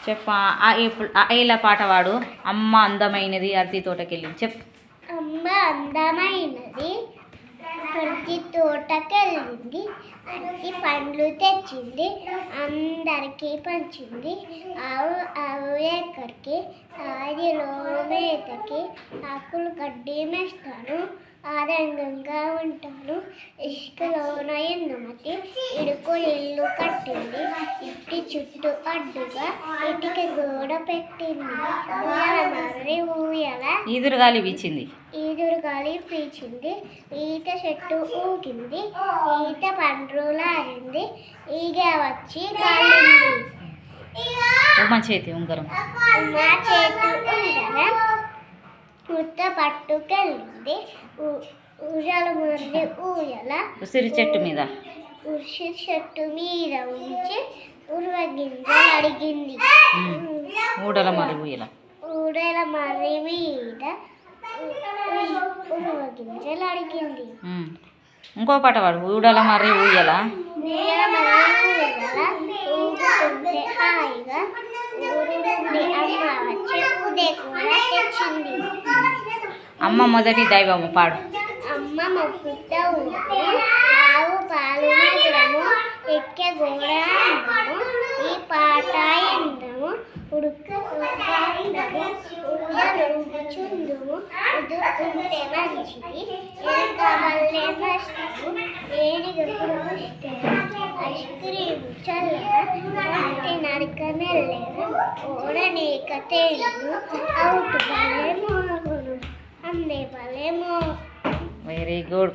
చెప్పా ఇప్పుడు ఇలా పాట పాడు. అమ్మ అందమైనది అరటి తోటకెళ్ళింది చెప్పు. అమ్మ అందమైనది అరటి తోటకెళ్ళింది, అరటి పండ్లు తెచ్చింది, అందరికీ పంచింది. ఆవు ఎక్కడికి ఆదిలో మేతకి, ఆకులు గడ్డి మేస్తాను, ఆనందంగా ఉంటాను. ఇసుకలోన ఎన్నుమతి ఇడుకు ఇల్లు కట్టింది, ఇంటి చుట్టూ అడ్డుగా ఇటుక గోడ పెట్టింది. ఊయల మర్రి ఊయల ఈదురుగాలి వీచింది, ఈత చెట్టు ఊగింది, ఈత పండ్రు లాగింది, ఈగ వచ్చి కాలింది. ఉమ్మ చేతి ఉంగరం ముద్ద పట్టుకెళ్ళింది, ఊయల మర్రి ఊయల ఉసిరి చెట్టు మీద ఉంచి ఉరువగింజలు అడిగింది. ఊడల మర్రి ఊయల మీద ఉరువగింజలు అడిగింది. ఇంకో పాట పాడు. ఊడల మర్రి ఊయల ఊగుతుంటే హాయిగా ఊరు నుండి అమ్మ వచ్చి ఉదే కూడా తెచ్చింది. అమ్మ మొదటి దైవము పాడు. అమ్మ మొక్కుత ఊపి ఆవు పాలు మధురము, ఎక్కే గోడ అందము, ఈ పాట ఎందము, ఉడుకుందము, చుందుము, ఉదుకుంటే మంచిది, ఎనక మల్లె నష్టము, ఏడిగప్పుడు ఐస్ క్రీము చల్లగా, మట్టి నడక మెల్లగా, ఓడనీక తేలును, అవుట్ భలే మోగును, అందే భలే మో. Very good.